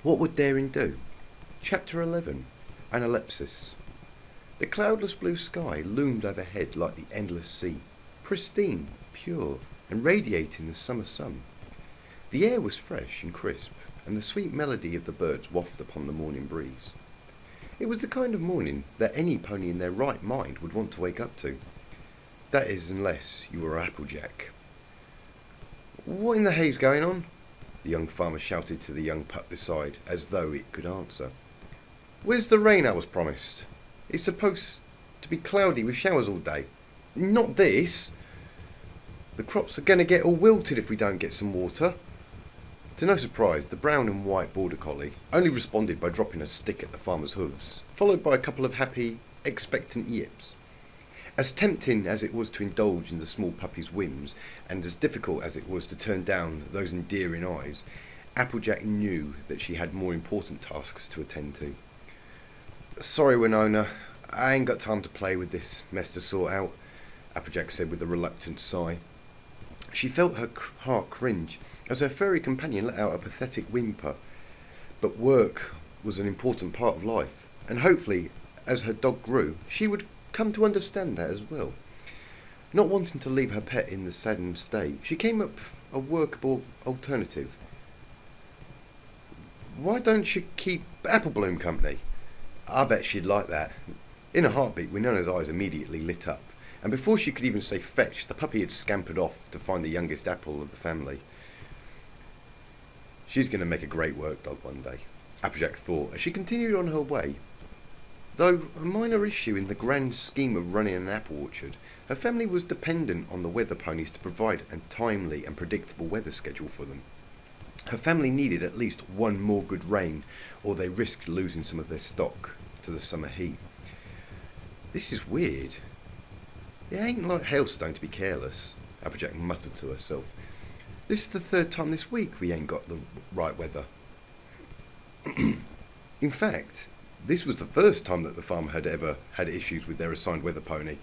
What would daring do? Chapter 11. Analepsis. The cloudless blue sky loomed overhead like the endless sea, pristine, pure, and radiating the summer sun. The air was fresh and crisp, and the sweet melody of the birds wafted upon the morning breeze. It was the kind of morning that any pony in their right mind would want to wake up to. That is, unless you were Applejack. "What in the hay's going on?" the young farmer shouted to the young pup beside, as though it could answer. "Where's the rain I was promised? It's supposed to be cloudy with showers all day. Not this! The crops are going to get all wilted if we don't get some water." To no surprise, the brown and white border collie only responded by dropping a stick at the farmer's hooves, followed by a couple of happy, expectant yips. As tempting as it was to indulge in the small puppy's whims, and as difficult as it was to turn down those endearing eyes, Applejack knew that she had more important tasks to attend to. "Sorry, Winona, I ain't got time to play with this mess to sort out," Applejack said with a reluctant sigh. She felt her heart cringe as her furry companion let out a pathetic whimper. But work was an important part of life, and hopefully, as her dog grew, she would come to understand that as well. Not wanting to leave her pet in the saddened state, she came up with a workable alternative. "Why don't you keep Apple Bloom company? I bet she'd like that." In a heartbeat, Winona's eyes immediately lit up, and before she could even say fetch, the puppy had scampered off to find the youngest apple of the family. "She's going to make a great work dog one day," Applejack thought as she continued on her way. Though a minor issue in the grand scheme of running an apple orchard, her family was dependent on the weather ponies to provide a timely and predictable weather schedule for them. Her family needed at least one more good rain, or they risked losing some of their stock to the summer heat. "This is weird. It ain't like hailstone to be careless," Applejack muttered to herself. "This is the third time this week we ain't got the right weather." In fact, this was the first time that the farmer had ever had issues with their assigned weather pony.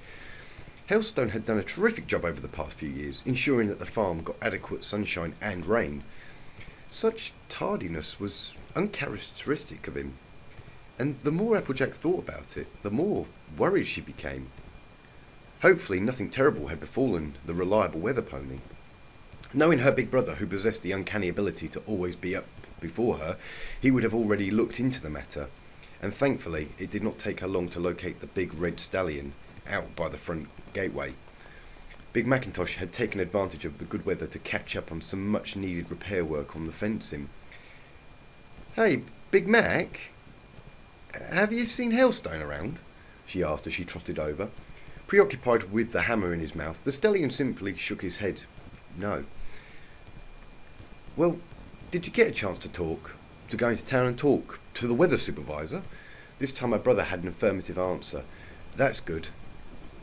Hailstone had done a terrific job over the past few years, ensuring that the farm got adequate sunshine and rain. Such tardiness was uncharacteristic of him, and the more Applejack thought about it, the more worried she became. Hopefully nothing terrible had befallen the reliable weather pony. Knowing her big brother, who possessed the uncanny ability to always be up before her, he would have already looked into the matter, and thankfully it did not take her long to locate the big red stallion out by the front gateway. Big Macintosh had taken advantage of the good weather to catch up on some much needed repair work on the fencing. "Hey, Big Mac, have you seen Hailstone around?" she asked as she trotted over. Preoccupied with the hammer in his mouth, the stallion simply shook his head. No. "Well, did you get a chance to go into town and talk to the weather supervisor?" This time her brother had an affirmative answer. "That's good.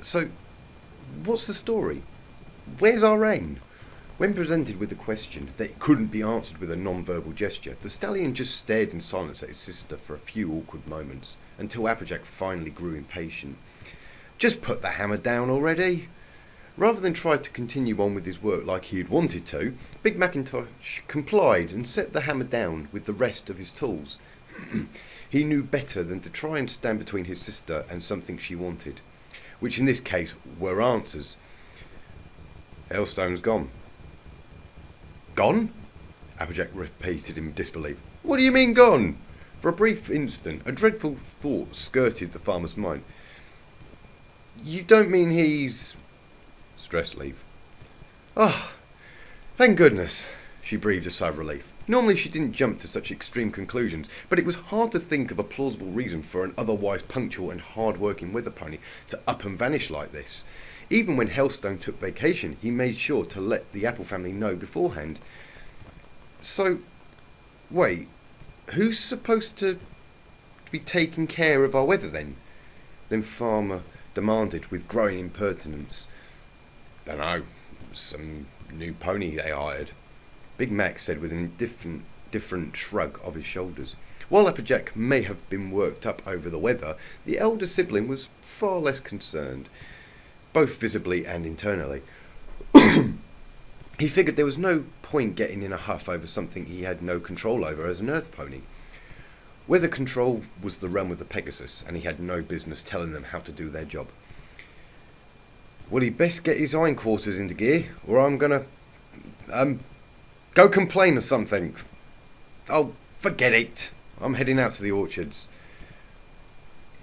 So, what's the story? Where's our rain?" When presented with the question that couldn't be answered with a non-verbal gesture, the stallion just stared in silence at his sister for a few awkward moments, until Applejack finally grew impatient. "Just put the hammer down already!" Rather than try to continue on with his work like he had wanted to, Big Macintosh complied and set the hammer down with the rest of his tools. He knew better than to try and stand between his sister and something she wanted, which in this case were answers. "Hailstone's gone." "Gone?" Applejack repeated in disbelief. "What do you mean gone?" For a brief instant, a dreadful thought skirted the farmer's mind. "You don't mean he's—" "Stress leave." "Oh, thank goodness," she breathed a sigh of relief. Normally she didn't jump to such extreme conclusions, but it was hard to think of a plausible reason for an otherwise punctual and hard-working weather pony to up and vanish like this. Even when Hailstone took vacation, he made sure to let the Apple family know beforehand. "So, wait, who's supposed to be taking care of our weather then?" Then farmer demanded with growing impertinence. "Dunno, some new pony they hired," Big Mac said with an indifferent shrug of his shoulders. While Applejack may have been worked up over the weather, the elder sibling was far less concerned, both visibly and internally. He figured there was no point getting in a huff over something he had no control over as an earth pony. Weather control was the realm of the Pegasus, and he had no business telling them how to do their job. Well, he'd best get his hindquarters into gear, or I'm gonna, go complain or something. Oh, forget it. I'm heading out to the orchards.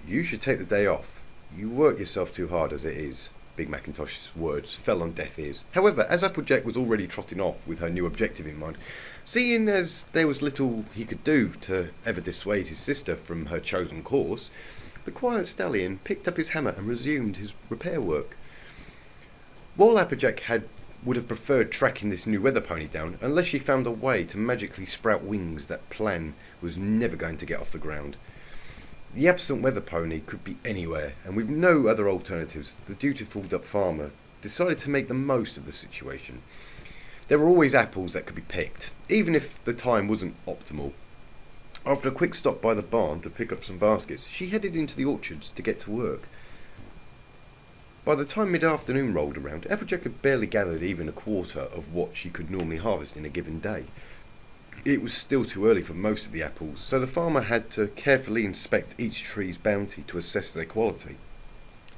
You should take the day off. You work yourself too hard as it is. Big Macintosh's words fell on deaf ears. However, as Applejack was already trotting off with her new objective in mind, seeing as there was little he could do to ever dissuade his sister from her chosen course, the quiet stallion picked up his hammer and resumed his repair work. While Applejack would have preferred tracking this new weather pony down, unless she found a way to magically sprout wings, that plan was never going to get off the ground. The absent weather pony could be anywhere, and with no other alternatives, the dutiful farmer decided to make the most of the situation. There were always apples that could be picked, even if the time wasn't optimal. After a quick stop by the barn to pick up some baskets, she headed into the orchards to get to work. By the time mid-afternoon rolled around, Applejack had barely gathered even a quarter of what she could normally harvest in a given day. It was still too early for most of the apples, so the farmer had to carefully inspect each tree's bounty to assess their quality.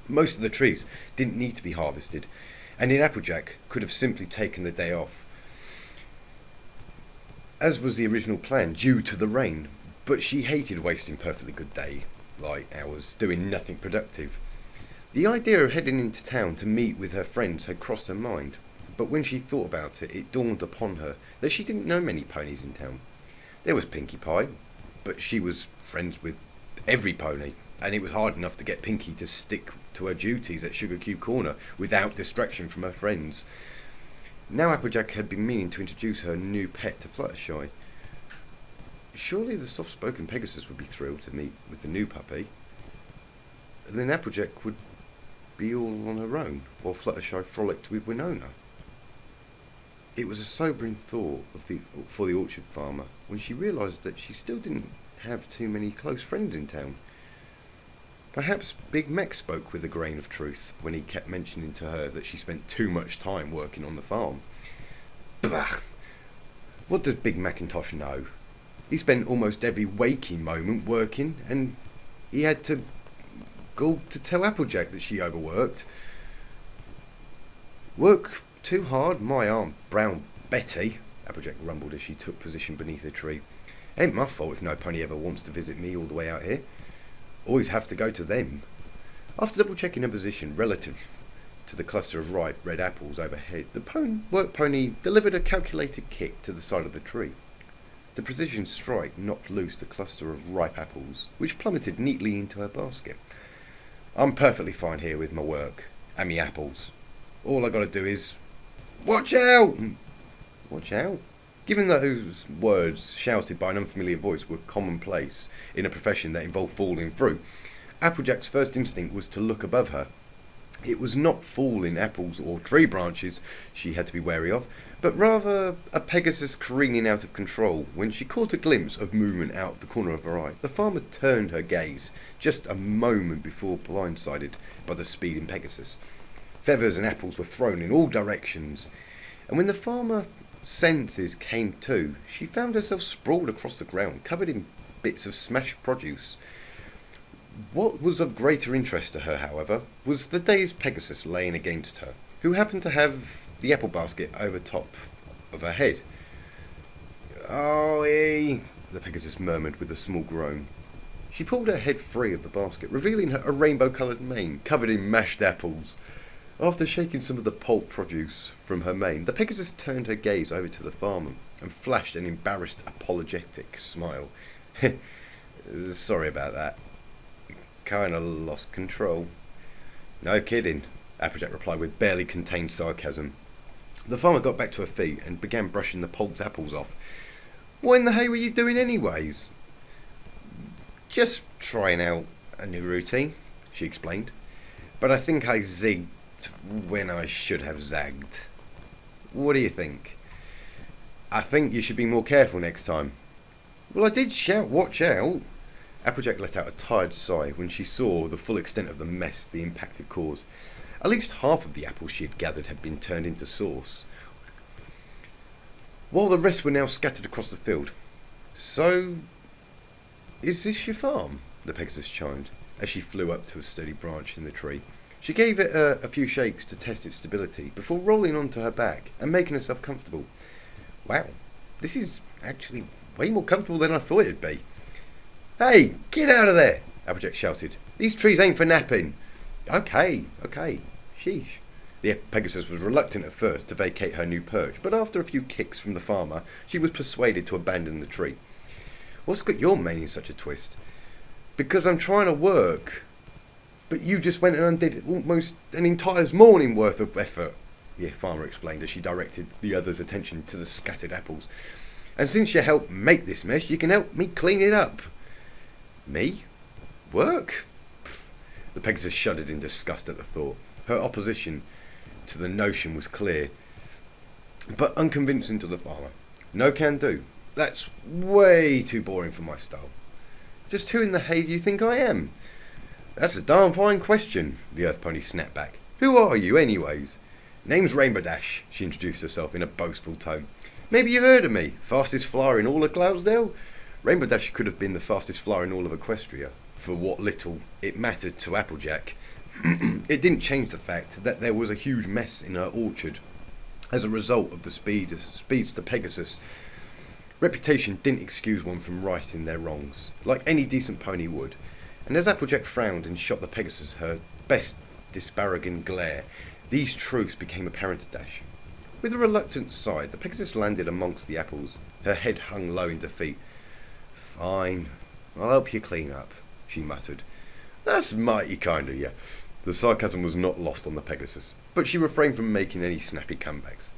Most of the trees didn't need to be harvested, and in Applejack could have simply taken the day off, as was the original plan, due to the rain, but she hated wasting perfectly good daylight hours doing nothing productive. The idea of heading into town to meet with her friends had crossed her mind, but when she thought about it, it dawned upon her that she didn't know many ponies in town. There was Pinkie Pie, but she was friends with every pony, and it was hard enough to get Pinkie to stick to her duties at Sugar Cube Corner without distraction from her friends. Now Applejack had been meaning to introduce her new pet to Fluttershy. Surely the soft-spoken Pegasus would be thrilled to meet with the new puppy. And then Applejack would be all on her own, while Fluttershy frolicked with Winona. It was a sobering thought for the orchard farmer when she realised that she still didn't have too many close friends in town. Perhaps Big Mac spoke with a grain of truth when he kept mentioning to her that she spent too much time working on the farm. Bah! What does Big Macintosh know? He spent almost every waking moment working, and he had to go to tell Applejack that she overworked. Work too hard, my Aunt Brown Betty, Applejack rumbled as she took position beneath a tree. Ain't my fault if no pony ever wants to visit me all the way out here. Always have to go to them. After double checking her position relative to the cluster of ripe red apples overhead, the work pony delivered a calculated kick to the side of the tree. The precision strike knocked loose the cluster of ripe apples, which plummeted neatly into her basket. I'm perfectly fine here with my work and me apples. All I gotta do is watch out! Watch out? Given that those words, shouted by an unfamiliar voice, were commonplace in a profession that involved falling through, Applejack's first instinct was to look above her. It was not falling apples or tree branches she had to be wary of, but rather a Pegasus careening out of control. When she caught a glimpse of movement out of the corner of her eye, the farmer turned her gaze just a moment before blindsided by the speeding Pegasus. Feathers and apples were thrown in all directions, and when the farmer senses came to, she found herself sprawled across the ground, covered in bits of smashed produce. What was of greater interest to her, however, was the dazed Pegasus laying against her, who happened to have the apple basket over top of her head. "Oh, the Pegasus murmured with a small groan. She pulled her head free of the basket, revealing a rainbow-coloured mane covered in mashed apples. After shaking some of the pulp produce from her mane, the Pegasus turned her gaze over to the farmer and flashed an embarrassed, apologetic smile. "Sorry about that. Kinda lost control." "No kidding," Applejack replied with barely contained sarcasm. The farmer got back to her feet and began brushing the pulped apples off. "What in the hay were you doing anyways?" "Just trying out a new routine," she explained. "But I think I zigged when I should have zagged. What do you think?" "I think you should be more careful next time." "Well, I did shout, watch out." Applejack let out a tired sigh when she saw the full extent of the mess the impact had caused. At least half of the apples she had gathered had been turned into sauce, while the rest were now scattered across the field. "So Is this your farm? The Pegasus chimed, as she flew up to a sturdy branch in the tree. She gave it a few shakes to test its stability before rolling onto her back and making herself comfortable. Wow, this is actually way more comfortable than I thought it'd be. Hey, get out of there! Applejack shouted. These trees ain't for napping. Okay. Sheesh. The Pegasus was reluctant at first to vacate her new perch, but after a few kicks from the farmer, she was persuaded to abandon the tree. What's got your mane in such a twist? Because I'm trying to work. But you just went and undid almost an entire morning worth of effort, the farmer explained as she directed the other's attention to the scattered apples. And since you helped make this mess, you can help me clean it up. Me? Work? Pfft. The Pegasus shuddered in disgust at the thought. Her opposition to the notion was clear, but unconvincing to the farmer. No can do. That's way too boring for my style. Just who in the hay do you think I am? That's a darn fine question, the Earth Pony snapped back. Who are you, anyways? Name's Rainbow Dash, she introduced herself in a boastful tone. Maybe you've heard of me, fastest flyer in all of Cloudsdale? Rainbow Dash could have been the fastest flyer in all of Equestria, for what little it mattered to Applejack. It didn't change the fact that there was a huge mess in her orchard as a result of the speedster Pegasus. Reputation didn't excuse one from righting their wrongs, like any decent pony would. And as Applejack frowned and shot the Pegasus her best disparaging glare, these truths became apparent to Dash. With a reluctant sigh, the Pegasus landed amongst the apples. Her head hung low in defeat. Fine, I'll help you clean up, she muttered. That's mighty kind of you. The sarcasm was not lost on the Pegasus, but she refrained from making any snappy comebacks.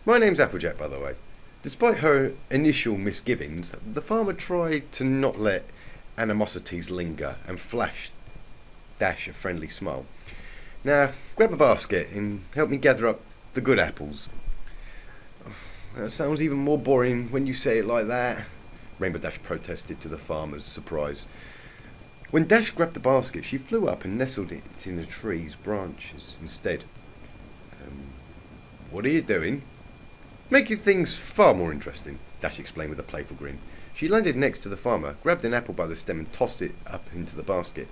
My name's Applejack, by the way. Despite her initial misgivings, the farmer tried to not let animosities linger and flashed Dash a friendly smile. Now, grab a basket and help me gather up the good apples. That sounds even more boring when you say it like that, Rainbow Dash protested to the farmer's surprise. When Dash grabbed the basket, she flew up and nestled it in the tree's branches instead. What are you doing? Making things far more interesting, Dash explained with a playful grin. She landed next to the farmer, grabbed an apple by the stem and tossed it up into the basket.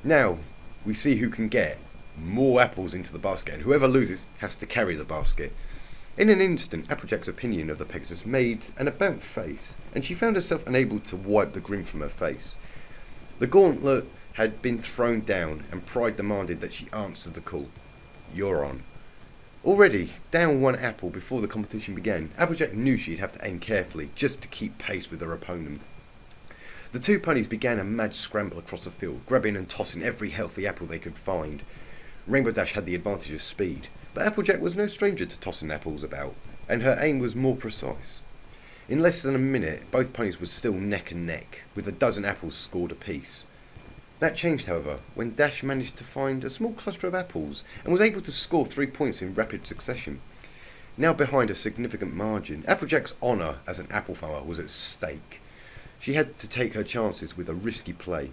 Now, we see who can get more apples into the basket, and whoever loses has to carry the basket. In an instant, Applejack's opinion of the Pegasus made an about face, and she found herself unable to wipe the grin from her face. The gauntlet had been thrown down, and pride demanded that she answer the call. You're on. Already down one apple before the competition began, Applejack knew she'd have to aim carefully just to keep pace with her opponent. The two ponies began a mad scramble across the field, grabbing and tossing every healthy apple they could find. Rainbow Dash had the advantage of speed, but Applejack was no stranger to tossing apples about, and her aim was more precise. In less than a minute, both ponies were still neck and neck, with a dozen apples scored apiece. That changed, however, when Dash managed to find a small cluster of apples and was able to score 3 points in rapid succession. Now behind a significant margin, Applejack's honour as an apple farmer was at stake. She had to take her chances with a risky play.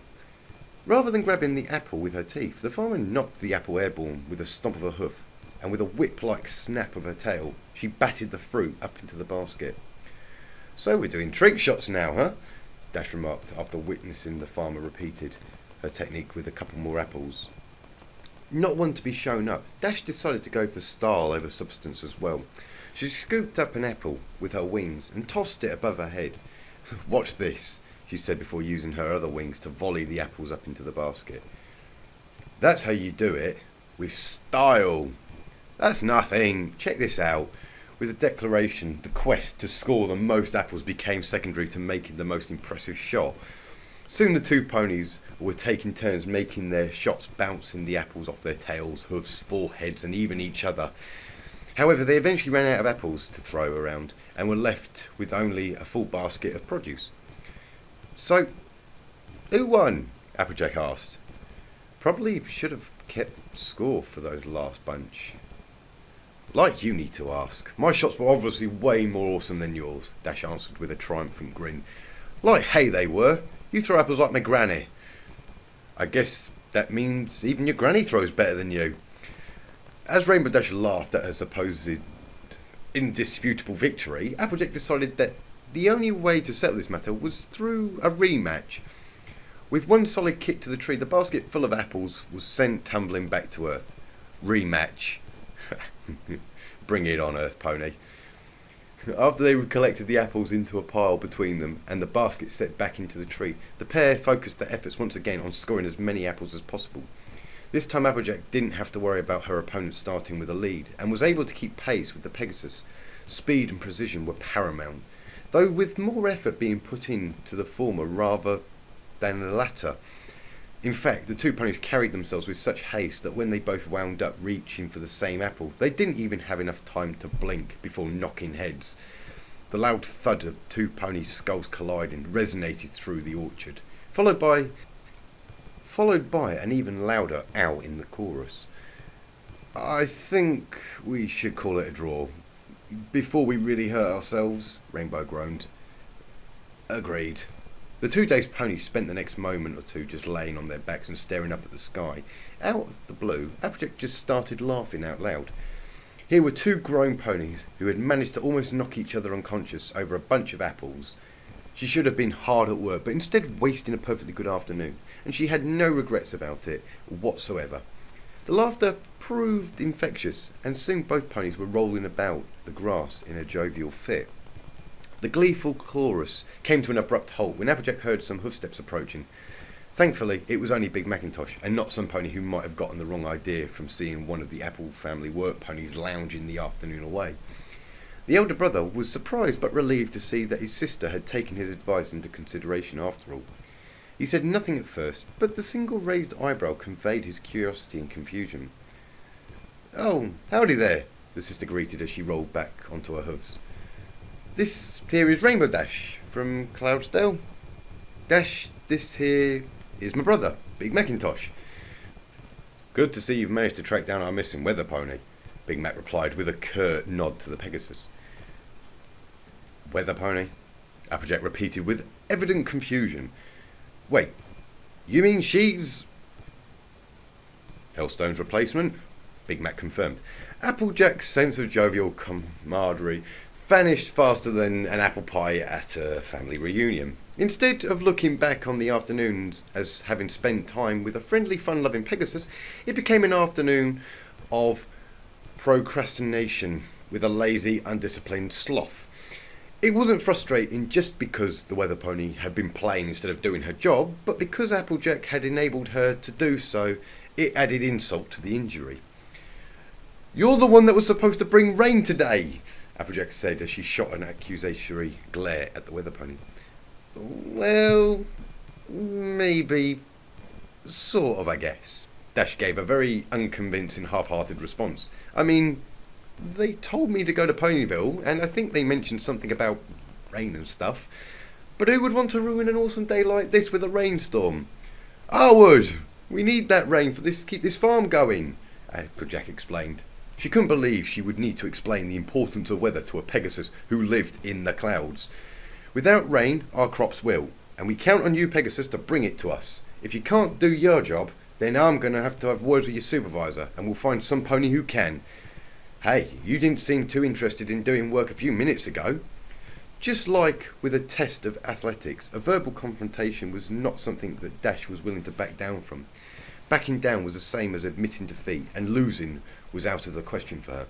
Rather than grabbing the apple with her teeth, the farmer knocked the apple airborne with a stomp of her hoof, and with a whip-like snap of her tail, she batted the fruit up into the basket. So we're doing trick shots now, huh? Dash remarked after witnessing the farmer repeated her technique with a couple more apples. Not one to be shown up, Dash decided to go for style over substance as well. She scooped up an apple with her wings and tossed it above her head. Watch this, she said before using her other wings to volley the apples up into the basket. That's how you do it, with style. That's nothing, check this out. With a declaration, the quest to score the most apples became secondary to making the most impressive shot. Soon the two ponies were taking turns making their shots, bouncing the apples off their tails, hoofs, foreheads and even each other. However, they eventually ran out of apples to throw around and were left with only a full basket of produce. So, who won? Applejack asked. Probably should have kept score for those last bunch. Like you need to ask. My shots were obviously way more awesome than yours, Dash answered with a triumphant grin. Like hay they were. You throw apples like my granny. I guess that means even your granny throws better than you. As Rainbow Dash laughed at her supposed indisputable victory, Applejack decided that The only way to settle this matter was through a rematch. With one solid kick to the tree, the basket full of apples was sent tumbling back to earth. Rematch. Bring it on, Earth Pony. After they collected the apples into a pile between them and the basket set back into the tree, the pair focused their efforts once again on scoring as many apples as possible. This time Applejack didn't have to worry about her opponent starting with a lead and was able to keep pace with the Pegasus. Speed and precision were paramount, though with more effort being put into the former rather than the latter. In fact, the two ponies carried themselves with such haste that when they both wound up reaching for the same apple, they didn't even have enough time to blink before knocking heads. The loud thud of two ponies' skulls colliding resonated through the orchard, followed by an even louder ow in the chorus. "I think we should call it a draw, before we really hurt ourselves," Rainbow groaned. "Agreed." The 2 days ponies spent the next moment or two just laying on their backs and staring up at the sky. Out of the blue, Applejack just started laughing out loud. Here were two grown ponies who had managed to almost knock each other unconscious over a bunch of apples. She should have been hard at work, but instead wasting a perfectly good afternoon, and she had no regrets about it whatsoever. The laughter proved infectious, and soon both ponies were rolling about the grass in a jovial fit. The gleeful chorus came to an abrupt halt when Applejack heard some hoofsteps approaching. Thankfully, it was only Big Macintosh, and not some pony who might have gotten the wrong idea from seeing one of the Apple family work ponies lounging the afternoon away. The elder brother was surprised but relieved to see that his sister had taken his advice into consideration after all. He said nothing at first, but the single raised eyebrow conveyed his curiosity and confusion. "Oh, howdy there," the sister greeted as she rolled back onto her hooves. "This here is Rainbow Dash from Cloudsdale. Dash, this here is my brother, Big Macintosh." "Good to see you've managed to track down our missing weather pony," Big Mac replied with a curt nod to the Pegasus. "Weather pony?" Applejack repeated with evident confusion. "Wait, you mean she's..." "Hellstone's replacement," Big Mac confirmed. Applejack's sense of jovial camaraderie vanished faster than an apple pie at a family reunion. Instead of looking back on the afternoons as having spent time with a friendly, fun-loving Pegasus, it became an afternoon of procrastination with a lazy, undisciplined sloth. It wasn't frustrating just because the weather pony had been playing instead of doing her job, but because Applejack had enabled her to do so, it added insult to the injury. "You're the one that was supposed to bring rain today," Applejack said as she shot an accusatory glare at the weather pony. "Well, maybe, sort of, I guess." Dash gave a very unconvincing, half-hearted response. "I mean, they told me to go to Ponyville, and I think they mentioned something about rain and stuff. But who would want to ruin an awesome day like this with a rainstorm?" "I would. We need that rain for this to keep this farm going," Applejack explained. She couldn't believe she would need to explain the importance of weather to a Pegasus who lived in the clouds. "Without rain, our crops will, and we count on you, Pegasus, to bring it to us. If you can't do your job, then I'm going to have words with your supervisor, and we'll find some pony who can. Hey, you didn't seem too interested in doing work a few minutes ago." Just like with a test of athletics, a verbal confrontation was not something that Dash was willing to back down from. Backing down was the same as admitting defeat, and losing was out of the question for her.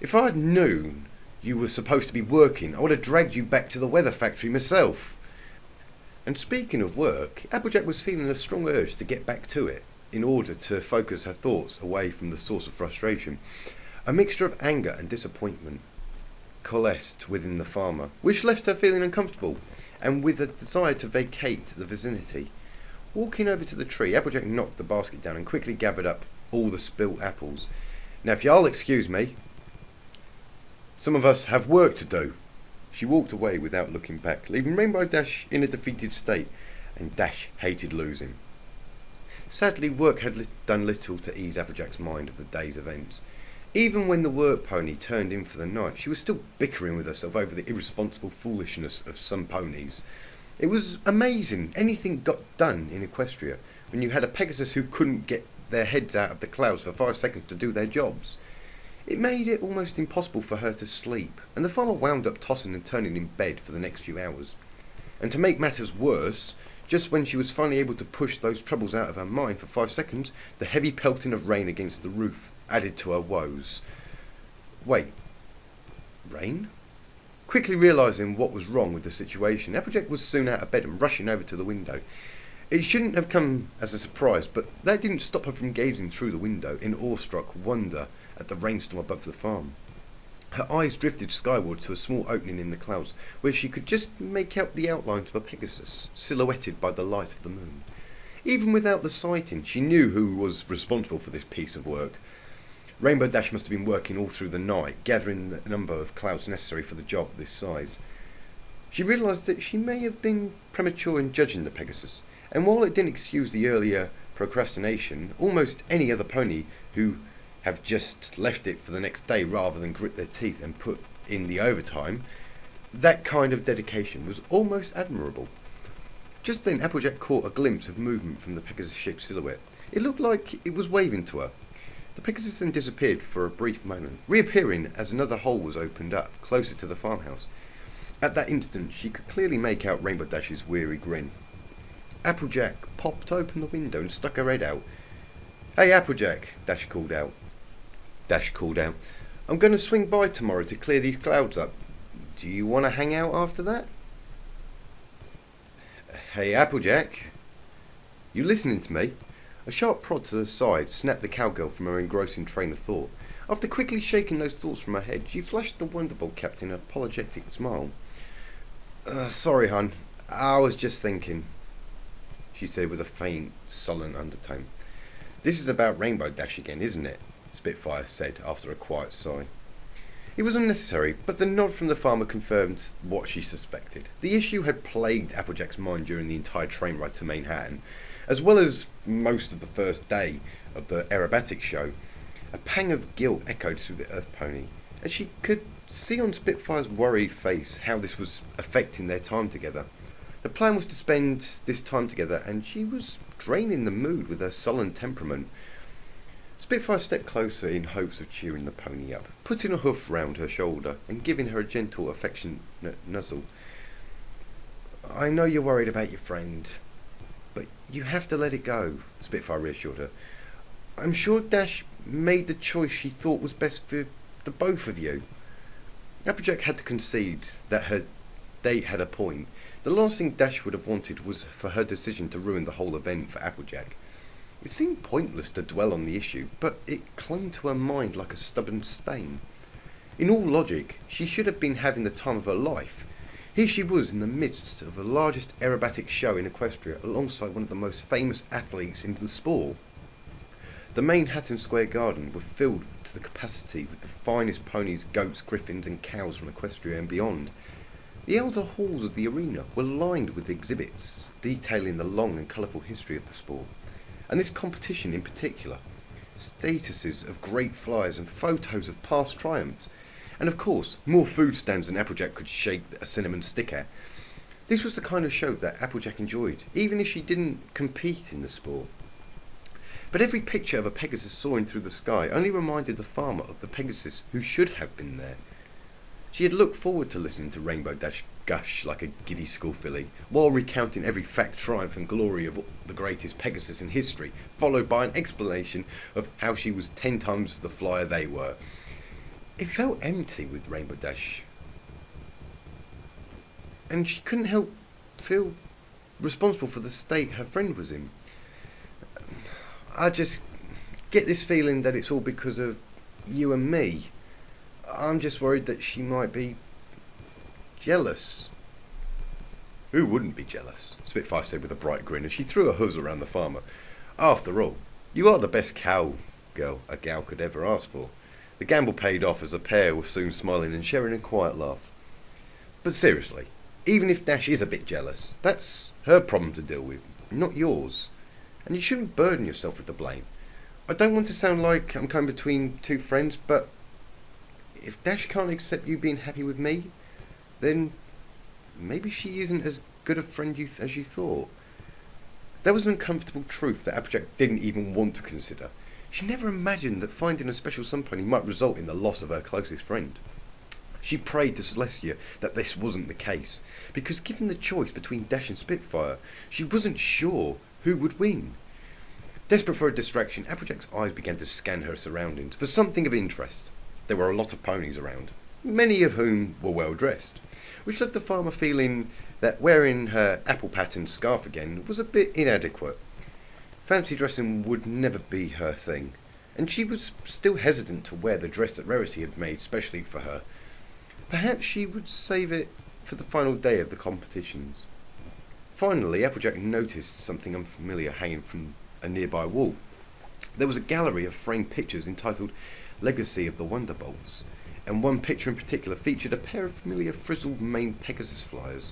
"If I'd known you were supposed to be working, I would have dragged you back to the weather factory myself." And speaking of work, Applejack was feeling a strong urge to get back to it in order to focus her thoughts away from the source of frustration. A mixture of anger and disappointment coalesced within the farmer, which left her feeling uncomfortable and with a desire to vacate the vicinity. Walking over to the tree, Applejack knocked the basket down and quickly gathered up all the spilt apples. "Now, if y'all excuse me, some of us have work to do." She walked away without looking back, leaving Rainbow Dash in a defeated state, and Dash hated losing. Sadly, work had done little to ease Applejack's mind of the day's events. Even when the work pony turned in for the night, she was still bickering with herself over the irresponsible foolishness of some ponies. It was amazing anything got done in Equestria when you had a Pegasus who couldn't get their heads out of the clouds for 5 seconds to do their jobs. It made it almost impossible for her to sleep, and the farmer wound up tossing and turning in bed for the next few hours. And to make matters worse, just when she was finally able to push those troubles out of her mind for 5 seconds, the heavy pelting of rain against the roof added to her woes. Wait, rain? Quickly realising what was wrong with the situation, Applejack was soon out of bed and rushing over to the window. It shouldn't have come as a surprise, but that didn't stop her from gazing through the window in awestruck wonder at the rainstorm above the farm. Her eyes drifted skyward to a small opening in the clouds, where she could just make out the outlines of a Pegasus, silhouetted by the light of the moon. Even without the sighting, she knew who was responsible for this piece of work. Rainbow Dash must have been working all through the night, gathering the number of clouds necessary for the job of this size. She realised that she may have been premature in judging the Pegasus, and while it didn't excuse the earlier procrastination, almost any other pony who have just left it for the next day rather than grit their teeth and put in the overtime, that kind of dedication was almost admirable. Just then Applejack caught a glimpse of movement from the Pegasus-shaped silhouette. It looked like it was waving to her. The Pegasus then disappeared for a brief moment, reappearing as another hole was opened up, closer to the farmhouse. At that instant she could clearly make out Rainbow Dash's weary grin. Applejack popped open the window and stuck her head out. "Hey, Applejack," Dash called out. "I'm going to swing by tomorrow to clear these clouds up. Do you want to hang out after that?" "Hey, Applejack, you listening to me?" A sharp prod to the side snapped the cowgirl from her engrossing train of thought. After quickly shaking those thoughts from her head, she flashed the Wonderbolt captain an apologetic smile. Sorry, hun. I was just thinking," she said with a faint, sullen undertone. "This is about Rainbow Dash again, isn't it?" Spitfire said after a quiet sigh. It was unnecessary, but the nod from the farmer confirmed what she suspected. The issue had plagued Applejack's mind during the entire train ride to Manehattan, as well as most of the first day of the Aerobatics show. A pang of guilt echoed through the Earth pony, as she could see on Spitfire's worried face how this was affecting their time together. The plan was to spend this time together, and she was draining the mood with her sullen temperament. Spitfire stepped closer in hopes of cheering the pony up, putting a hoof round her shoulder and giving her a gentle, affectionate nuzzle. "I know you're worried about your friend, but you have to let it go," Spitfire reassured her. "I'm sure Dash made the choice she thought was best for the both of you." Applejack had to concede that her date had a point. The last thing Dash would have wanted was for her decision to ruin the whole event for Applejack. It seemed pointless to dwell on the issue, but it clung to her mind like a stubborn stain. In all logic, she should have been having the time of her life. Here she was in the midst of the largest aerobatic show in Equestria, alongside one of the most famous athletes in the sport. The Manehattan Square Garden were filled to the capacity with the finest ponies, goats, griffins and cows from Equestria and beyond. The outer halls of the arena were lined with exhibits detailing the long and colourful history of the sport, and this competition in particular, statuses of great flyers and photos of past triumphs, and of course more food stands than Applejack could shake a cinnamon stick at. This was the kind of show that Applejack enjoyed, even if she didn't compete in the sport. But every picture of a Pegasus soaring through the sky only reminded the farmer of the Pegasus who should have been there. She had looked forward to listening to Rainbow Dash gush like a giddy school filly, while recounting every fact, triumph and glory of the greatest Pegasus in history, followed by an explanation of how she was 10 times the flyer they were. It felt empty with Rainbow Dash, and she couldn't help feel responsible for the state her friend was in. I just get this feeling that it's all because of you and me. I'm just worried that she might be jealous." "Who wouldn't be jealous?" Spitfire said with a bright grin as she threw her hooves around the farmer. "After all, you are the best cowgirl a gal could ever ask for." The gamble paid off as the pair were soon smiling and sharing a quiet laugh. "But seriously, even if Dash is a bit jealous, that's her problem to deal with, not yours. And you shouldn't burden yourself with the blame. I don't want to sound like I'm coming between two friends, but if Dash can't accept you being happy with me, then maybe she isn't as good a friend as you thought." That was an uncomfortable truth that Applejack didn't even want to consider. She never imagined that finding a special sun pony might result in the loss of her closest friend. She prayed to Celestia that this wasn't the case, because given the choice between Dash and Spitfire, she wasn't sure who would win. Desperate for a distraction, Applejack's eyes began to scan her surroundings for something of interest. There were a lot of ponies around, many of whom were well dressed, which left the farmer feeling that wearing her apple patterned scarf again was a bit inadequate. Fancy dressing would never be her thing, and she was still hesitant to wear the dress that Rarity had made specially for her. Perhaps she would save it for the final day of the competitions. Finally, Applejack noticed something unfamiliar hanging from a nearby wall. There was a gallery of framed pictures entitled Legacy of the Wonderbolts, and one picture in particular featured a pair of familiar frizzled maned Pegasus flyers.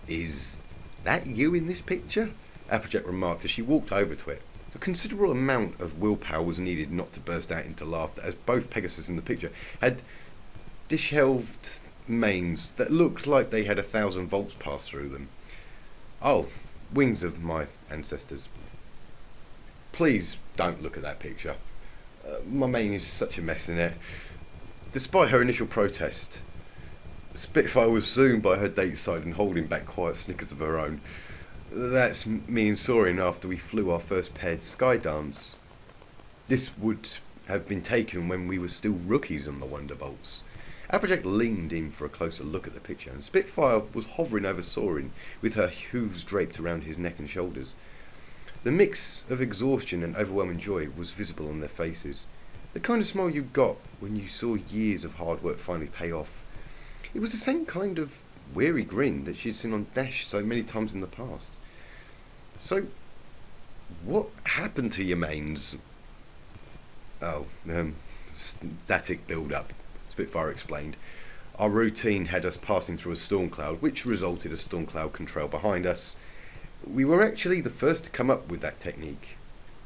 "Is that you in this picture?" Applejack remarked as she walked over to it. A considerable amount of willpower was needed not to burst out into laughter, as both Pegasus in the picture had disheveled manes that looked like they had 1,000 volts pass through them. "Oh, wings of my ancestors. Please don't look at that picture. My mane is such a mess in it." Despite her initial protest, Spitfire was soon by her date's side and holding back quiet snickers of her own. "That's me and Soarin after we flew our first paired sky dance. This would have been taken when we were still rookies on the Wonderbolts." Applejack leaned in for a closer look at the picture, and Spitfire was hovering over Soarin with her hooves draped around his neck and shoulders. The mix of exhaustion and overwhelming joy was visible on their faces, the kind of smile you got when you saw years of hard work finally pay off. It was the same kind of weary grin that she had seen on Dash so many times in the past. "So, what happened to your mains?" "Oh, static build-up," Spitfire explained. "Our routine had us passing through a storm cloud, which resulted in a storm cloud contrail behind us. We were actually the first to come up with that technique,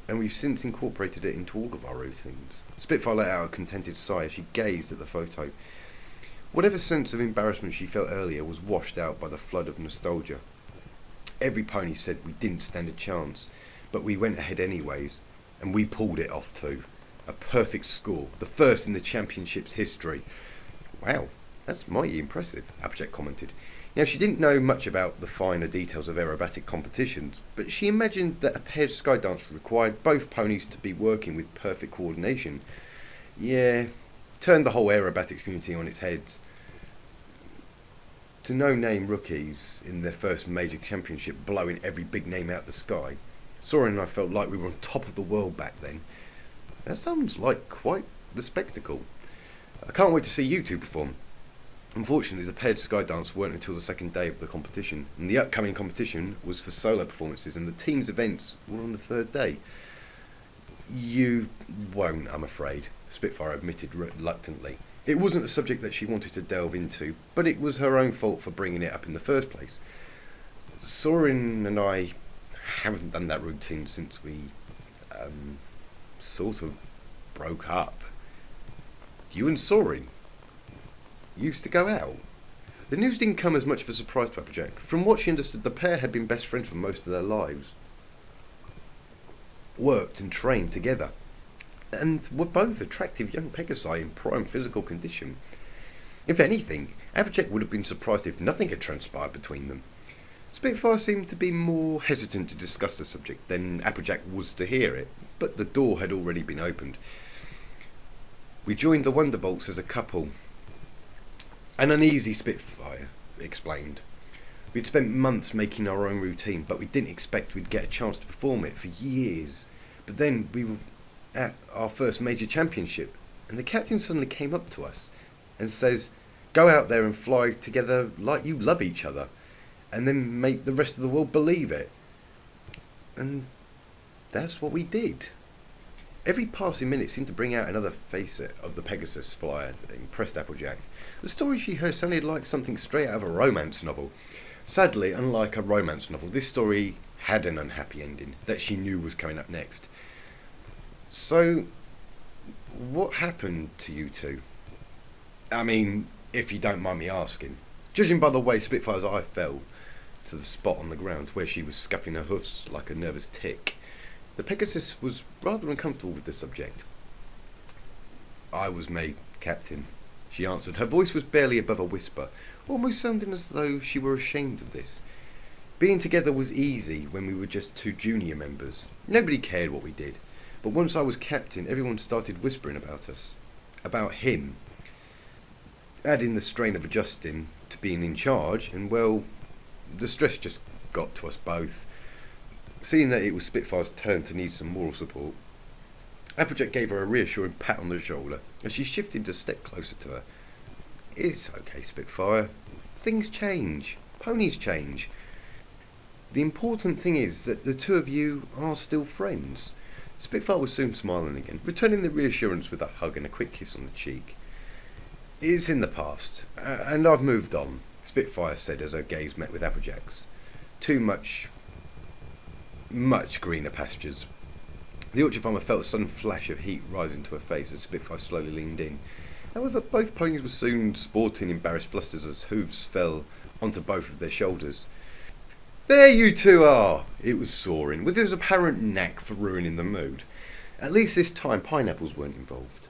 and we've since incorporated it into all of our routines." Spitfire let out a contented sigh as she gazed at the photo. Whatever sense of embarrassment she felt earlier was washed out by the flood of nostalgia. Every pony said we didn't stand a chance, but we went ahead anyways, and we pulled it off too. A perfect score, the first in the championship's history. "Wow, that's mighty impressive," Applejack commented. Now, she didn't know much about the finer details of aerobatic competitions, but she imagined that a paired sky dance required both ponies to be working with perfect coordination. Yeah, turned the whole aerobatics community on its head. To no-name rookies in their first major championship blowing every big name out the sky. Soarin and I felt like we were on top of the world back then. That sounds like quite the spectacle. I can't wait to see you two perform. Unfortunately, the paired sky dance weren't until the second day of the competition, and the upcoming competition was for solo performances, and the team's events were on the third day. "You won't, I'm afraid," Spitfire admitted reluctantly. It wasn't a subject that she wanted to delve into, but it was her own fault for bringing it up in the first place. "Soarin and I haven't done that routine since we, sort of broke up." "You and Soarin used to go out?" The news didn't come as much of a surprise to Applejack. From what she understood, the pair had been best friends for most of their lives, worked and trained together, and were both attractive young Pegasi in prime physical condition. If anything, Applejack would have been surprised if nothing had transpired between them. Spitfire seemed to be more hesitant to discuss the subject than Applejack was to hear it, but the door had already been opened. "We joined the Wonderbolts as a couple." An uneasy Spitfire explained. "We'd spent months making our own routine, but we didn't expect we'd get a chance to perform it for years. But then we were at our first major championship, and the captain suddenly came up to us and says, 'Go out there and fly together like you love each other, and then make the rest of the world believe it.' And that's what we did." Every passing minute seemed to bring out another facet of the Pegasus flyer that impressed Applejack. The story she heard sounded like something straight out of a romance novel. Sadly, unlike a romance novel, this story had an unhappy ending that she knew was coming up next. "So, what happened to you two? I mean, if you don't mind me asking." Judging by the way Spitfire's eye fell to the spot on the ground where she was scuffing her hoofs like a nervous tick, The Pegasus was rather uncomfortable with the subject. "I was made captain," she answered. Her voice was barely above a whisper, almost sounding as though she were ashamed of this. Being together was easy when we were just two junior members. Nobody cared what we did. But once I was captain, everyone started whispering about us. About him. Adding the strain of adjusting to being in charge, and well, the stress just got to us both. Seeing that it was Spitfire's turn to need some moral support, Applejack gave her a reassuring pat on the shoulder as she shifted a step closer to her. "It's okay, Spitfire. Things change. Ponies change. The important thing is that the two of you are still friends." Spitfire was soon smiling again, returning the reassurance with a hug and a quick kiss on the cheek. "It's in the past, and I've moved on," Spitfire said as her gaze met with Applejack's. "Too much greener pastures." The orchard farmer felt a sudden flash of heat rising to her face as Spitfire slowly leaned in. However, both ponies were soon sporting embarrassed flusters as hooves fell onto both of their shoulders. "There you two are!" It was soaring, with his apparent knack for ruining the mood. At least this time pineapples weren't involved.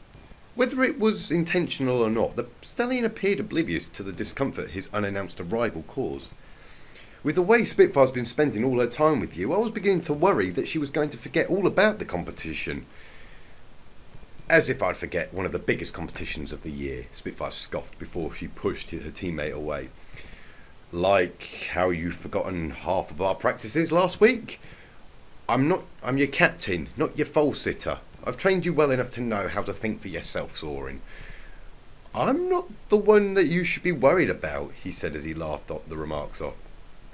Whether it was intentional or not, the stallion appeared oblivious to the discomfort his unannounced arrival caused. "With the way Spitfire's been spending all her time with you, I was beginning to worry that she was going to forget all about the competition." "As if I'd forget one of the biggest competitions of the year," Spitfire scoffed before she pushed her teammate away. "Like how you've forgotten half of our practices last week? I'm your captain, not your foal sitter. I've trained you well enough to know how to think for yourself, Soaring." "I'm not the one that you should be worried about," he said as he laughed the remarks off.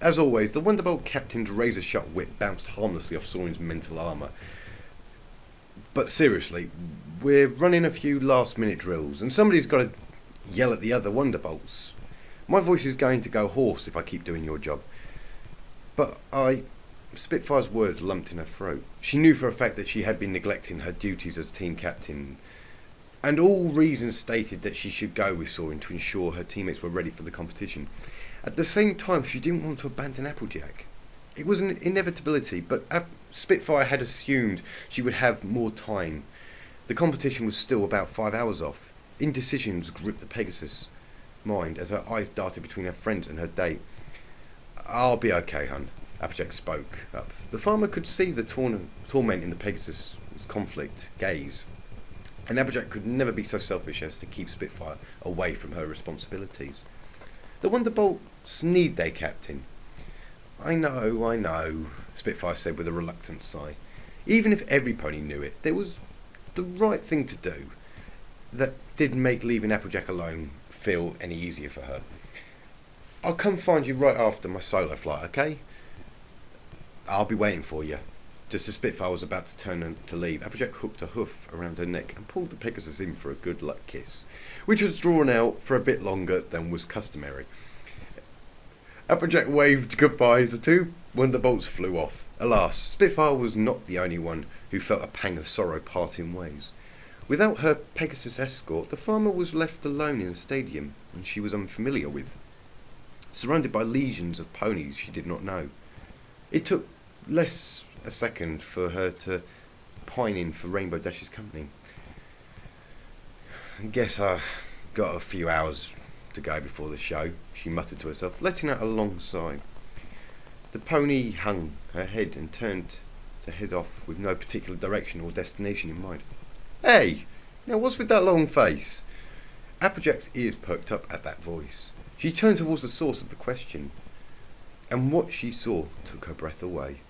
As always, the Wonderbolt captain's razor-sharp whip bounced harmlessly off Soaring's mental armour. "But seriously, we're running a few last-minute drills, and somebody's got to yell at the other Wonderbolts. My voice is going to go hoarse if I keep doing your job." "But Spitfire's words lumped in her throat. She knew for a fact that she had been neglecting her duties as team captain, and all reasons stated that she should go with Soaring to ensure her teammates were ready for the competition. At the same time, she didn't want to abandon Applejack. It was an inevitability, but Spitfire had assumed she would have more time. The competition was still about 5 hours off. Indecisions gripped the Pegasus' mind as her eyes darted between her friends and her date. "I'll be okay, hun," Applejack spoke up. The farmer could see the torment in the Pegasus' conflict gaze, and Applejack could never be so selfish as to keep Spitfire away from her responsibilities. "The Wonderbolts need their captain." I know, Spitfire said with a reluctant sigh. Even if every pony knew it, there was the right thing to do that didn't make leaving Applejack alone feel any easier for her. "I'll come find you right after my solo flight, okay? I'll be waiting for you." Just as Spitfire was about to turn to leave, Applejack hooked a hoof around her neck and pulled the Pegasus in for a good luck kiss, which was drawn out for a bit longer than was customary. Applejack waved goodbye as the two Wonderbolts flew off. Alas, Spitfire was not the only one who felt a pang of sorrow parting ways. Without her Pegasus escort, the farmer was left alone in a stadium and she was unfamiliar with, surrounded by legions of ponies she did not know. It took less a second for her to pine in for Rainbow Dash's company. "I guess I got a few hours to go before the show," she muttered to herself, letting out a long sigh. The pony hung her head and turned to head off with no particular direction or destination in mind. "Hey, now what's with that long face?" Applejack's ears perked up at that voice. She turned towards the source of the question, and what she saw took her breath away.